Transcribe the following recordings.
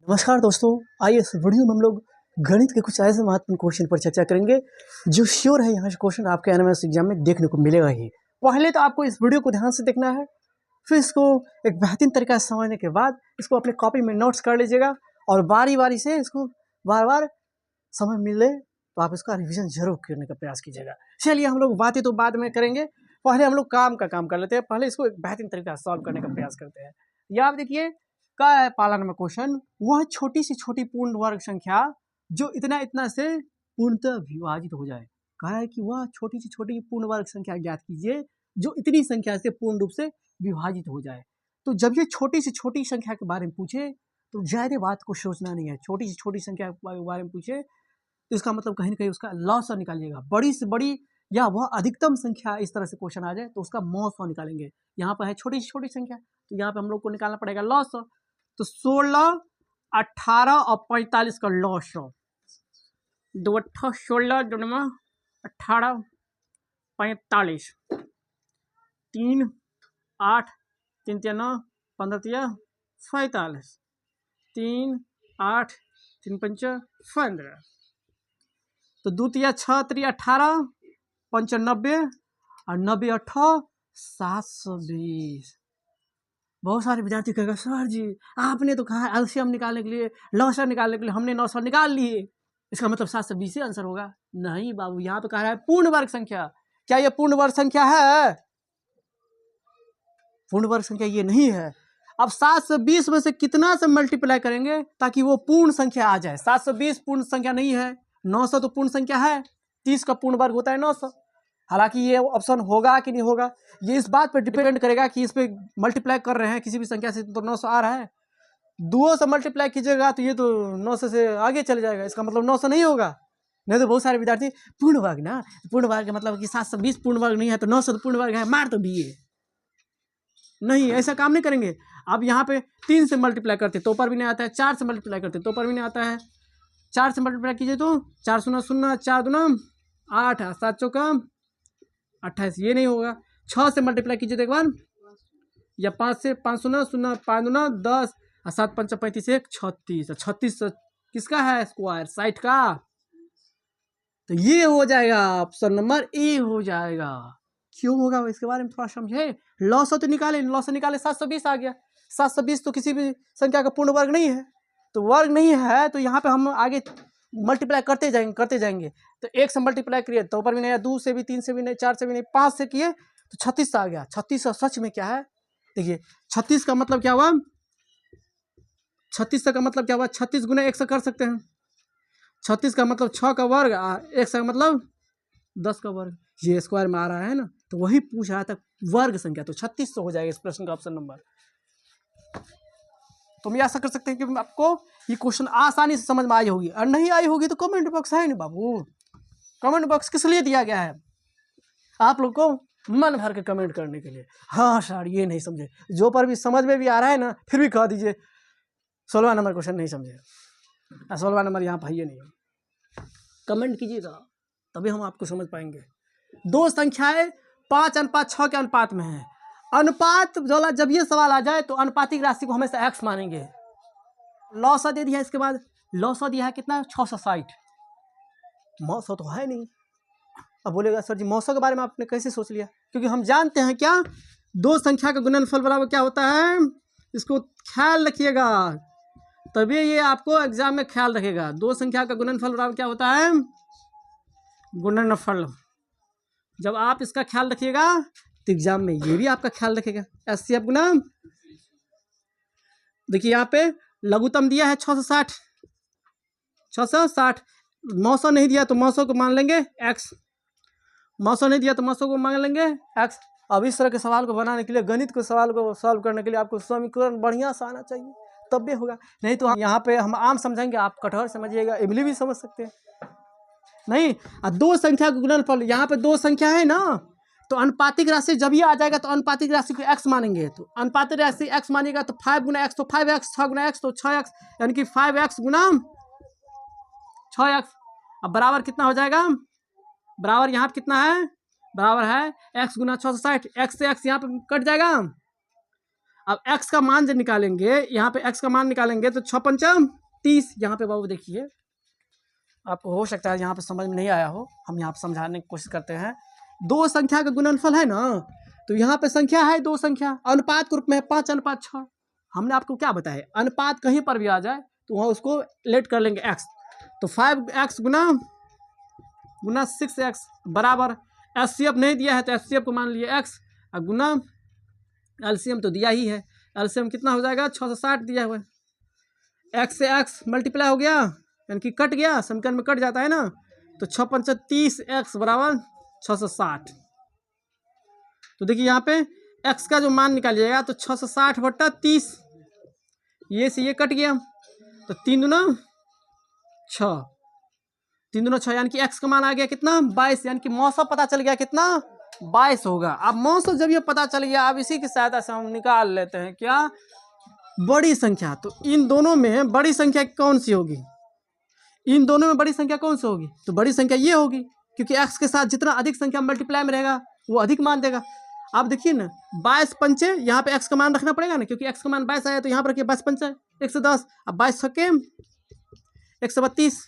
नमस्कार दोस्तों, आइए इस वीडियो में हम लोग गणित के कुछ ऐसे महत्वपूर्ण क्वेश्चन पर चर्चा करेंगे जो श्योर है यहाँ से क्वेश्चन आपके एनएमएस एग्जाम में देखने को मिलेगा ही। पहले तो आपको इस वीडियो को ध्यान से देखना है, फिर इसको एक बेहतरीन तरीका से समझने के बाद इसको अपने कॉपी में नोट्स कर लीजिएगा और बारी बारी से इसको बार बार समय मिले तो आप इसका रिविजन जरूर करने का प्रयास कीजिएगा। चलिए, हम लोग बातें तो बाद में करेंगे, पहले हम लोग काम कर लेते हैं। पहले इसको एक बेहतरीन तरीका से सॉल्व करने का प्रयास करते हैं। ये आप देखिए, क्या है पाला नंबर क्वेश्चन, वह छोटी से छोटी पूर्ण वर्ग संख्या जो इतना इतना से पूर्णतः विभाजित हो जाए। कहा है कि वह छोटी से छोटी पूर्ण वर्ग संख्या ज्ञात कीजिए जो इतनी संख्या से पूर्ण रूप से विभाजित हो जाए। तो जब ये छोटी से छोटी संख्या के बारे में पूछे तो ज्यादा बात को सोचना नहीं है। छोटी से छोटी संख्या के बारे में पूछे तो इसका मतलब कहीं ना कहीं उसका लॉस निकालिएगा। बड़ी से बड़ी या वह अधिकतम संख्या इस तरह से क्वेश्चन आ जाए तो उसका मौसम निकालेंगे। यहाँ पर है छोटी से छोटी संख्या, तो यहाँ पे हम लोग को निकालना पड़ेगा लॉस। तो 16, 18 और 45 का लॉस। 2 8 16 2 9 18 45 3 8 3 3 9 15 3 45 3 8 3 5 15। तो 2 3 6 3 18 95 और 90 8 720। बहुत सारे विद्यार्थी कहेगा सर जी आपने तो कहा एलसीएम निकालने के लिए, लॉसर निकालने के लिए, हमने 900 निकाल लिए, इसका मतलब 720 आंसर होगा। नहीं बाबू, यहाँ तो कह रहा है पूर्ण वर्ग संख्या। क्या ये पूर्ण वर्ग संख्या है? पूर्ण वर्ग संख्या ये नहीं है। अब 720 में से कितना से मल्टीप्लाई करेंगे ताकि वो पूर्ण संख्या आ जाए। 720 पूर्ण संख्या नहीं है, 900 तो पूर्ण संख्या है। 30 का पूर्ण वर्ग होता है 900। हालांकि ये ऑप्शन होगा कि नहीं होगा ये इस बात पर डिपेंड करेगा कि इस पे मल्टीप्लाई कर रहे हैं किसी भी संख्या से तो 900 आ रहा है। 2 से मल्टीप्लाई कीजिएगा तो ये तो 900 से आगे चले जाएगा, इसका मतलब 900 नहीं होगा। नहीं तो बहुत सारे विद्यार्थी पूर्ण वर्ग ना, पूर्ण वर्ग का मतलब कि 720 पूर्ण वर्ग नहीं है तो 900 तो पूर्ण वर्ग है, मार तो दिए। नहीं, ऐसा काम नहीं करेंगे। अब यहाँ पे 3 से मल्टीप्लाई करते तो पर भी नहीं आता है, 4 से मल्टीप्लाई करते तो पर भी नहीं आता है। 4 से मल्टीप्लाई कीजिए तो 4 शून्य शून्य 4 दूना 8 7 चौका 28, ये नहीं होगा। 6 से मल्टीप्लाई कीजिए तो एक बार, या 5 से 5 शून्य शून्य 5 दूना 10 और 7 5 35 1 36। 36 किसका है स्क्वायर? 60 का। तो ये हो जाएगा ऑप्शन नंबर ए हो जाएगा। क्यों होगा इसके बारे में थोड़ा समझे। लॉस तो निकाले, लॉस निकाले 720 आ गया। 720 तो किसी भी संख्या का पूर्ण वर्ग नहीं है, तो वर्ग नहीं है तो यहाँ पे हम आगे मल्टीप्लाई करते जाएंगे। तो 1 से मल्टीप्लाई करिए तो ऊपर भी नहीं, 2 से भी, 3 से भी नहीं, 4 से भी नहीं, 5 से किए तो 36 आ गया। 36 सच में क्या है देखिए, 36 का मतलब क्या हुआ, 36 का मतलब क्या हुआ, 36 गुना 1 से कर सकते हैं। 36 का मतलब 6 का वर्ग, 1 का मतलब 10 का वर्ग, ये स्क्वायर में आ रहा है ना। तो वही पूछ रहा था वर्ग संख्या, तो 36 हो जाएगा इस प्रश्न का ऑप्शन नंबर। तो हम ऐसा कर सकते हैं कि आपको ये क्वेश्चन आसानी से समझ में आई होगी, और नहीं आई होगी तो कमेंट बॉक्स है नहीं बाबू। कमेंट बॉक्स किस लिए दिया गया है? आप लोग को मन भर के कमेंट करने के लिए। हाँ सर ये नहीं समझे, जो पर भी समझ में भी आ रहा है ना फिर भी कह दीजिए 16वां नंबर क्वेश्चन नहीं समझे, 16वां नंबर यहाँ पर है नहीं। कमेंट कीजिएगा तभी हम आपको समझ पाएंगे। 2 संख्याएं 5:6 के अनुपात में है। अनुपात वाला जब ये सवाल आ जाए तो अनुपातिक राशि को हमेशा x मानेंगे। लॉसा दे दिया, इसके बाद लॉसा दिया है कितना 660। मौसम तो है नहीं। अब बोलेगा सर जी मौसम के बारे में आपने कैसे सोच लिया? क्योंकि हम जानते हैं क्या, 2 संख्या का गुणनफल बराबर क्या होता है, इसको ख्याल रखिएगा तभी ये आपको एग्जाम में ख्याल रखेगा। 2 संख्या का गुणनफल बराबर क्या होता है, गुणनफल। जब आप इसका ख्याल रखिएगा तो एग्जाम में ये भी आपका ख्याल रखेगा। एचसीएफ गुना, देखिए यहाँ पे लघुत्तम दिया है 660, 660। मौसम नहीं दिया तो मौसम को मान लेंगे x, मौसम नहीं दिया तो मौसम को मान लेंगे x। अब इस तरह के सवाल को बनाने के लिए, गणित के सवाल को सॉल्व करने के लिए आपको समीकरण बढ़िया सा आना चाहिए, तब भी होगा। नहीं तो यहाँ पे हम आम समझेंगे, आप कटहर समझिएगा, इमली भी समझ सकते हैं। नहीं, 2 संख्या का गुणनफल, यहाँ पे 2 संख्या है ना, तो अनुपातिक राशि जब ये आ जाएगा तो अनुपातिक राशि को x मानेंगे। तो अनुपातिक राशि x मानेगा तो 5 गुना x तो 5x, 6 गुना x तो 6x, यानी कि 5x गुना 6x। अब बराबर कितना हो जाएगा, बराबर यहाँ पे कितना है, बराबर है x गुना 660। x से x यहाँ पे कट जाएगा अब x का मान जब निकालेंगे, यहाँ पे x का मान निकालेंगे तो 6 पंचम 30। यहाँ पे बाबू देखिए, आपको हो सकता है यहाँ पे समझ में नहीं आया हो, हम यहाँ पे समझाने की कोशिश करते हैं। दो संख्या का गुणनफल है ना, तो यहाँ पे संख्या है दो संख्या, अनुपात के रूप में 5:6। हमने आपको क्या बताया, अनुपात कहीं पर भी आ जाए तो वहाँ उसको लेट कर लेंगे x। तो 5x गुना 6x बराबर, एचसीएफ नहीं दिया है तो एचसीएफ को मान लिए x, और गुना एलसीएम तो दिया ही है, एलसीएम कितना हो जाएगा 660 दिया हुआ है। x से x मल्टीप्लाई हो गया, यानी कि कट गया, समीकरण में कट जाता है ना, तो 6 पंच 30, x बराबर 660। तो देखिए यहाँ पे x का जो मान निकालिएगा तो 660/30, ये से ये कट गया, तो 3 दूना 6, 3 दूना 6, यानी कि x का मान आ गया कितना 22, यानी कि मौसम पता चल गया कितना 22 होगा। अब मौसम जब ये पता चल गया, अब इसी की सहायता से हम निकाल लेते हैं क्या, बड़ी संख्या। तो इन दोनों में बड़ी संख्या कौन सी होगी, इन दोनों में बड़ी संख्या कौन सी होगी, तो बड़ी संख्या ये होगी, क्योंकि x के साथ जितना अधिक संख्या मल्टीप्लाई में रहेगा वो अधिक मान देगा। आप देखिए ना 22 पंचे, यहाँ पे x का मान रखना पड़ेगा ना, क्योंकि x का मान 22 आया, तो यहाँ पर रखिए 22 पंचे 110, अब 22 छक्के 132,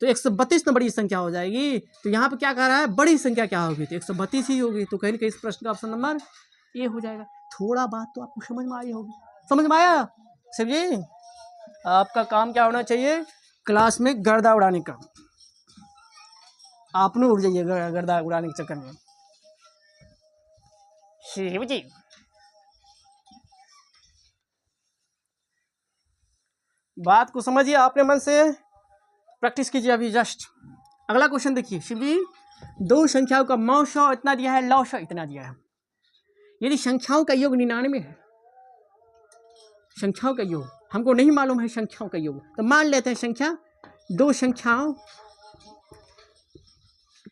तो 132 में बड़ी संख्या हो जाएगी। तो यहाँ पे क्या कह रहा है, बड़ी संख्या क्या होगी, तो 132 ही होगी। तो कहीं ना कहीं इस प्रश्न का ऑप्शन नंबर ए हो जाएगा। थोड़ा बात तो आपको समझ में आई होगी, समझ में आया सर जी। आपका काम क्या होना चाहिए, क्लास में गर्दा उड़ाने का, आपने उड़ जाइए गर्दा उड़ाने के चक्कर में। शिव जी बात को समझिए, आपने मन से प्रैक्टिस कीजिए अभी जस्ट। अगला क्वेश्चन देखिए, शिव जी दो संख्याओं का मौशा इतना दिया है, लौशा इतना दिया है। यदि संख्याओं का योग 99 है, संख्याओं का योग हमको नहीं मालूम है, संख्याओं का योग, तो मान लेते हैं संख्या, दो संख्याओं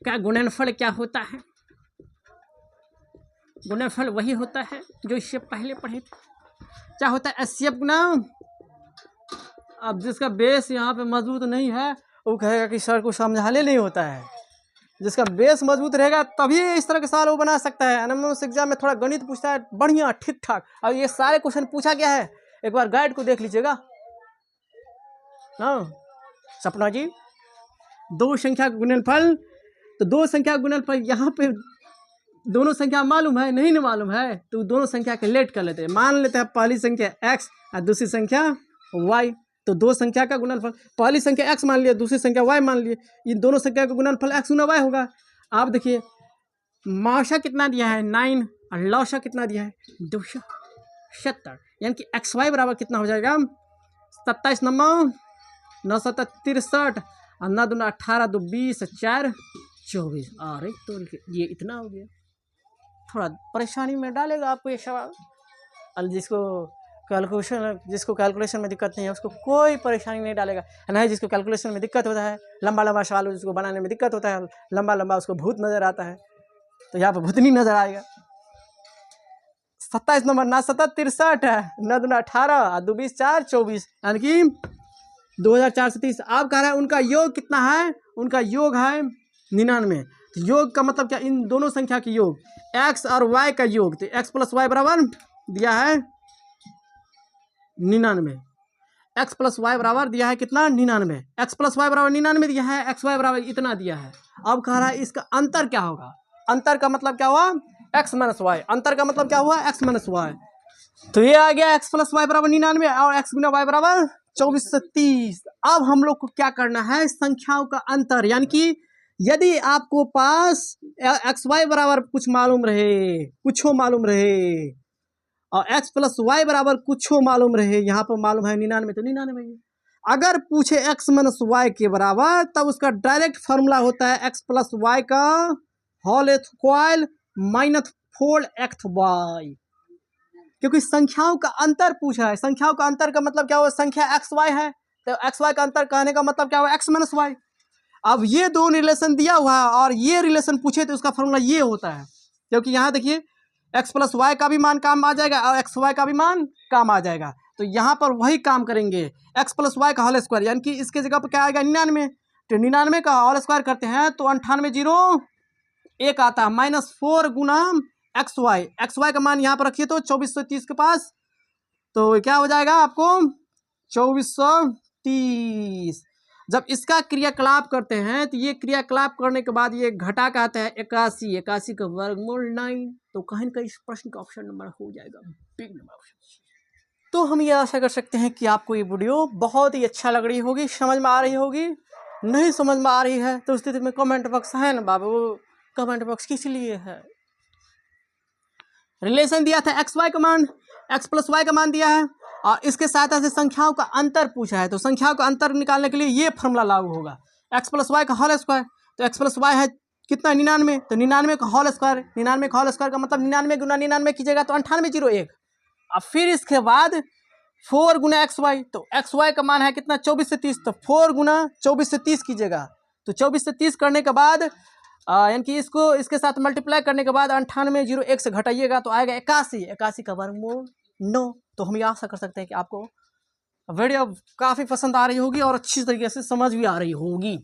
का गुणनफल क्या होता है, गुणनफल वही होता है जो इससे पहले पढ़े थे। क्या होता है, एचसीएफ गुना। अब जिसका बेस यहाँ पे मजबूत नहीं है वो कहेगा कि सर को समझाने नहीं होता है। जिसका बेस मजबूत रहेगा तभी इस तरह के सवाल वो बना सकता है। एनएमएस एग्जाम में थोड़ा गणित पूछता है बढ़िया ठीक ठाक, अब ये सारे क्वेश्चन पूछा गया है, एक बार गाइड को देख लीजिएगा। हाँ सपना जी, दो संख्या का गुणनफल, तो दो संख्या का गुणनफल यहाँ पे दोनों संख्या मालूम है, नहीं मालूम है, तो दोनों संख्या के लेट कर लेते हैं। मान लेते हैं पहली संख्या x और दूसरी संख्या y, तो दो संख्या का गुणनफल, पहली संख्या x मान लिया, दूसरी संख्या y मान लिए, इन दोनों संख्या का गुणनफल x गुना y होगा। आप देखिए मौशा कितना दिया है 9 और लौशा कितना दिया है 270, यानी कि xy बराबर कितना हो जाएगा 27 नंबर 9 7 63 और 9 दूना 18 2 20 4 24। अरे तो ये इतना हो गया, थोड़ा परेशानी में डालेगा आपको ये सवाल। और जिसको कैलकुलेशन में दिक्कत नहीं है उसको कोई परेशानी नहीं डालेगा, नहीं जिसको कैलकुलेशन में दिक्कत होता है, लंबा लंबा सवाल जिसको बनाने में दिक्कत होता है, लंबा लंबा उसको भूत नज़र आता है, तो यहाँ पर भूतनी नज़र आएगा। 27 नंबर 9 7 63 है, 9 दूना 18 और 2 20 4 24, यानी कि 2430। आप कह रहे हैं उनका योग कितना है, उनका योग है 99। तो योग का मतलब क्या, इन दोनों संख्या के योग x और y का योग, तो x प्लस वाई बराबर दिया है 99, x प्लस वाई बराबर दिया है कितना 99, x प्लस वाई बराबर 99 दिया है, x y बराबर इतना दिया है। अब कह रहा है इसका अंतर क्या होगा, अंतर का मतलब क्या हुआ x माइनस वाई, अंतर का मतलब क्या हुआ x माइनस वाई। तो ये आ गया x प्लस वाई बराबर 99 और x गुना y बराबर 24 से 30। अब हम लोग को क्या करना है, संख्याओं का अंतर, यानी कि यदि आपको पास एक्स वाई बराबर कुछ मालूम रहे, कुछो मालूम रहे, और x प्लस वाई बराबर कुछो मालूम रहे, यहाँ पर मालूम है 99, तो 99। अगर पूछे x माइनस वाई के बराबर, तब उसका डायरेक्ट फार्मूला होता है x प्लस वाई का होल स्क्वायर माइनस 4xy, क्योंकि संख्याओं का अंतर पूछा है। संख्याओं का अंतर का मतलब क्या हुआ, संख्या एक्स वाई है, तो एक्स वाई का अंतर कहने का मतलब क्या हुआ x माइनस वाई। अब ये दो रिलेशन दिया हुआ है और ये रिलेशन पूछे तो उसका फॉर्मूला ये होता है, क्योंकि यहाँ देखिए x प्लस वाई का भी मान काम आ जाएगा और एक्स वाई का भी मान काम आ जाएगा, तो यहाँ पर वही काम करेंगे। x प्लस वाई का होल स्क्वायर, यानी कि इसके जगह पर क्या आएगा 99, तो 99 का होल स्क्वायर करते हैं तो 98 0 1 आता है, -4 गुना एक्स वाई का मान यहाँ पर रखिए तो 2430 के पास, तो क्या हो जाएगा आपको 2430। जब इसका क्रियाकलाप करते हैं तो ये क्रियाकलाप करने के बाद ये घटा का आता है 81, 81 का वर्गमूल 9, तो कहीं ना कहीं इस प्रश्न का ऑप्शन नंबर हो जाएगा बिग नंबर ऑप्शन। तो हम ये आशा कर सकते हैं कि आपको ये वीडियो बहुत ही अच्छा लग रही होगी, समझ में आ रही होगी। नहीं समझ में आ रही है तो उस स्थिति में कमेंट बॉक्स है ना बाबू, कमेंट बॉक्स किस लिए है। रिलेशन दिया था एक्स वाई का मान, एक्स प्लस वाई का मान दिया है और इसके सहायता से संख्याओं का अंतर पूछा है, तो संख्याओं का अंतर निकालने के लिए ये फॉर्मूला लागू होगा। एक्स प्लस वाई का होल स्क्वायर, तो एक्स प्लस वाई है कितना 99, तो 99 का होल स्क्वायर, 99 का होल स्क्वायर का मतलब 99 गुना 99 कीजिएगा तो 9801। अब फिर इसके बाद 4 गुना एक्स वाई, तो एक्स वाई का मान है कितना 24 से 30, तो 4 गुना 24 से 30 कीजिएगा, तो 24 से 30 करने के बाद यानी कि इसको इसके साथ मल्टीप्लाई करने के बाद 9801 से घटाइएगा तो आएगा 81, 81 का वर्गमूल 9। तो हम ये आशा कर सकते हैं कि आपको वीडियो काफ़ी पसंद आ रही होगी और अच्छी तरीके से समझ भी आ रही होगी।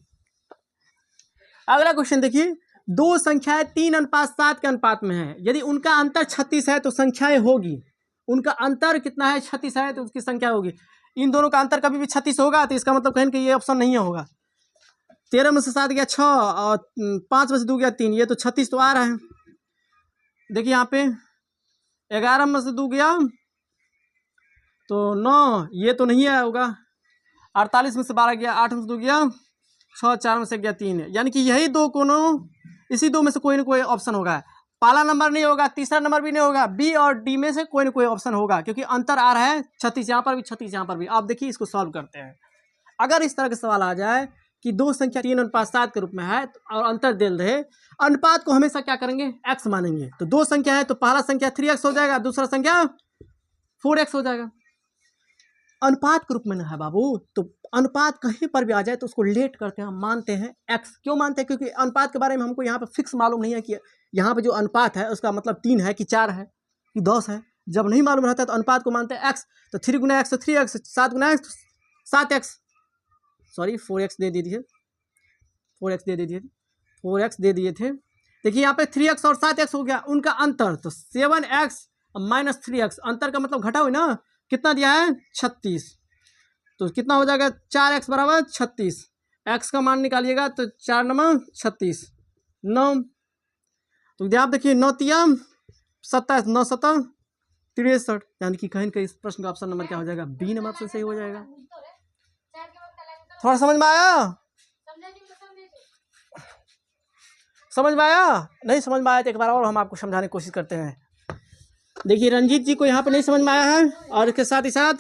अगला क्वेश्चन देखिए, दो संख्याएं 3:7 के अनुपात में है, यदि उनका अंतर 36 है तो संख्याएं होगी। उनका अंतर कितना है 36 है तो उसकी संख्या होगी। इन दोनों का अंतर कभी भी 36 होगा तो इसका मतलब कहीं कि ये ऑप्शन नहीं होगा। 13 में से 7 गया 6 और 5 में से 2 गया 3, ये तो 36 तो आ रहा है। देखिए यहाँ पे 11 में से 2 गया तो 9, ये तो नहीं आया होगा। 48 में से 12 गया, 8 में से 2 गया 6, 4 में से गया 3, यानी कि यही दो कोनो, इसी दो में से कोई ना कोई ऑप्शन होगा। पहला नंबर नहीं होगा, तीसरा नंबर भी नहीं होगा, बी और डी में से कोई ना कोई ऑप्शन होगा, क्योंकि अंतर आ रहा है 36 यहाँ पर भी 36 यहाँ पर भी। आप देखिए इसको सॉल्व करते हैं। अगर इस तरह का सवाल आ जाए कि दो संख्या 3:7 के रूप में है और अंतर दे रहे, अनुपात को हमेशा क्या करेंगे एक्स मानेंगे। तो दो संख्या है तो पहला संख्या 3x हो जाएगा, दूसरा संख्या 4x हो जाएगा। अनुपात के रूप में ना है बाबू, तो अनुपात कहीं पर भी आ जाए तो उसको लेट करते हैं, हम मानते हैं x। क्यों मानते हैं? क्योंकि अनुपात के बारे में हमको यहाँ पे फिक्स मालूम नहीं है कि यहाँ पे जो अनुपात है उसका मतलब 3 है कि 4 है कि 10 है। जब नहीं मालूम रहता है तो अनुपात को मानते हैं x। तो 3 गुना x तो 3x, 7 गुना x तो 7x, सॉरी 4x दे दीजिए, 4x दे दीजिए, 4x दे दिए थे। देखिए यहाँ पे 3x और 7x हो गया, उनका अंतर तो 7x माइनस 3x, अंतर का मतलब घटा हुआ ना, कितना दिया है 36, तो कितना हो जाएगा 4x बराबर 36। x का मान निकालिएगा तो 4 नंबर 36, 9, तो आप देखिए 9 तिया 27, 9 7 63, यानी कि कहीं कहीं इस प्रश्न का ऑप्शन नंबर क्या हो जाएगा, बी नंबर ऑप्शन सही हो जाएगा। थोड़ा समझ में आया? समझ में आया? नहीं समझ में आया तो एक बार और हम आपको समझाने की कोशिश करते हैं। देखिए रंजीत जी को यहाँ पे नहीं समझ में आया है, और इसके साथ ही साथ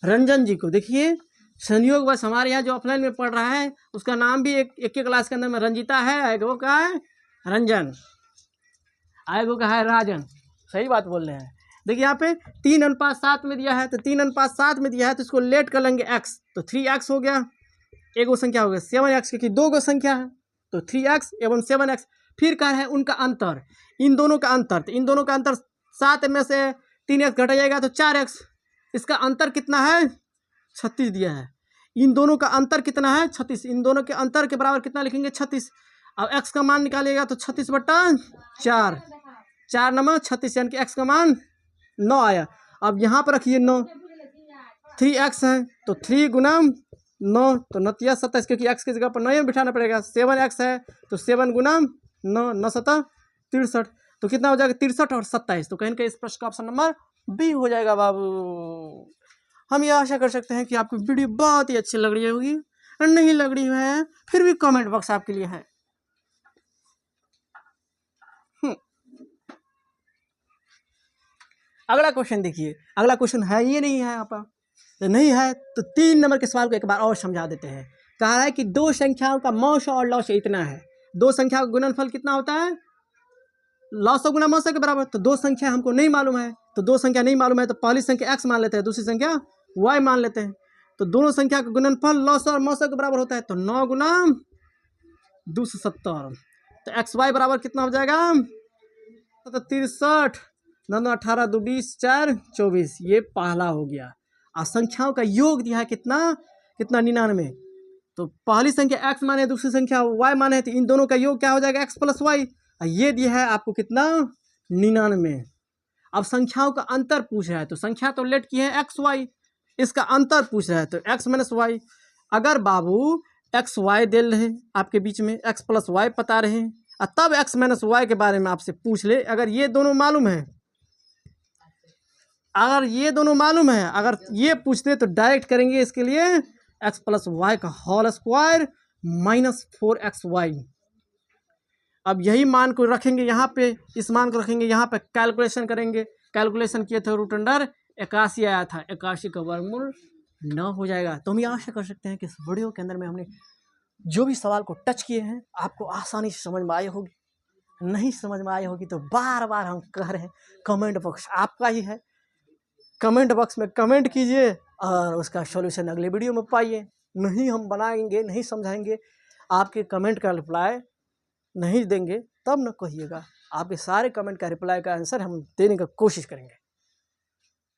रंजन जी को। देखिए संयोग बस हमारे यहाँ जो ऑफलाइन में पढ़ रहा है उसका नाम भी एक क्लास के अंदर में रंजीता है, एक वो का है रंजन, एक वो का है राजन। सही बात बोल रहे हैं। देखिए यहाँ पे 3:7 में दिया है, तो 3:7 में दिया है तो इसको लेट कर लेंगे x, तो 3x हो गया, एक वो संख्या हो गया 7x, क्योंकि दो गो संख्या है तो 3x एवं 7x। फिर कह रहे हैं उनका अंतर, इन दोनों का अंतर, तो इन दोनों का अंतर 7 में से 3x घट जाएगा तो 4x, इसका अंतर कितना है 36 दिया है। इन दोनों का अंतर कितना है 36, इन दोनों के अंतर के बराबर कितना लिखेंगे 36। अब x का मान निकालिएगा तो 36/4, 4 नंबर 36, यानी कि x का मान 9 आया। अब यहाँ पर रखिए 9, 3x है तो 3 गुना 9 तो 9 27, क्योंकि x की जगह पर 9 बिठाना पड़ेगा। 7x है तो 7 गुना 9, 9 7 63, तो कितना हो जाएगा 63 और 27, तो कहीं कहीं इस प्रश्न का ऑप्शन नंबर बी हो जाएगा बाबू। हम ये आशा कर सकते हैं कि आपको वीडियो बहुत ही अच्छी लग रही होगी, और नहीं लग रही है फिर भी कमेंट बॉक्स आपके लिए है। अगला क्वेश्चन देखिए, अगला क्वेश्चन है ये नहीं है यहाँ पर, तो नहीं है तो 3 नंबर के सवाल को एक बार और समझा देते हैं। कहा है कि दो संख्याओं का मौसा और लौसा इतना है, दो संख्याओं का गुणनफल कितना होता है लौसा गुना मौसा के बराबर। तो दो संख्या हमको नहीं मालूम है, तो दो संख्या नहीं मालूम है तो पहली संख्या x मान लेते हैं, दूसरी संख्या y मान लेते हैं। तो दोनों संख्या का गुणनफल लौसा और मौसा के बराबर होता है, तो 9 गुना 270, तो xy बराबर कितना हो जाएगा 63, 9 18 2 20 4 24, ये पहला हो गया। और संख्याओं का योग दिया है कितना 99, तो पहली संख्या x माने दूसरी संख्या y माने, तो इन दोनों का योग क्या हो जाएगा x प्लस वाई। ये दिया है आपको कितना 99। अब संख्याओं का अंतर पूछ रहा है तो संख्या तो लेट की है एक्स वाई, इसका अंतर पूछ रहा है तो एक्स माइनस वाई। अगर बाबू एक्स वाई दे रहे आपके बीच में, एक्स प्लस वाई बता रहे हैं और तब एक्स माइनस वाई के बारे में आपसे पूछ ले, अगर ये दोनों मालूम है, अगर ये पूछते तो डायरेक्ट करेंगे इसके लिए एक्स प्लस वाई का होल स्क्वायर माइनस 4xy। अब यही मान को रखेंगे यहाँ पे, इस मान को रखेंगे यहाँ पे, कैलकुलेशन करेंगे। कैलकुलेशन किए थे रूट अंडर 81 आया था, 81 का वर्गमूल 9 हो जाएगा। तो हम ये आशा कर सकते हैं कि इस वीडियो के अंदर में हमने जो भी सवाल को टच किए हैं आपको आसानी से समझ में आई होगी। नहीं समझ में आई होगी तो बार बार हम कह रहे हैं, कमेंट बॉक्स आपका ही है, कमेंट बॉक्स में कमेंट कीजिए और उसका सॉल्यूशन अगले वीडियो में पाइए। नहीं हम बनाएंगे, नहीं समझाएंगे, आपके कमेंट का रिप्लाई नहीं देंगे तब न कहिएगा। आपके सारे कमेंट का रिप्लाई का आंसर हम देने का कोशिश करेंगे।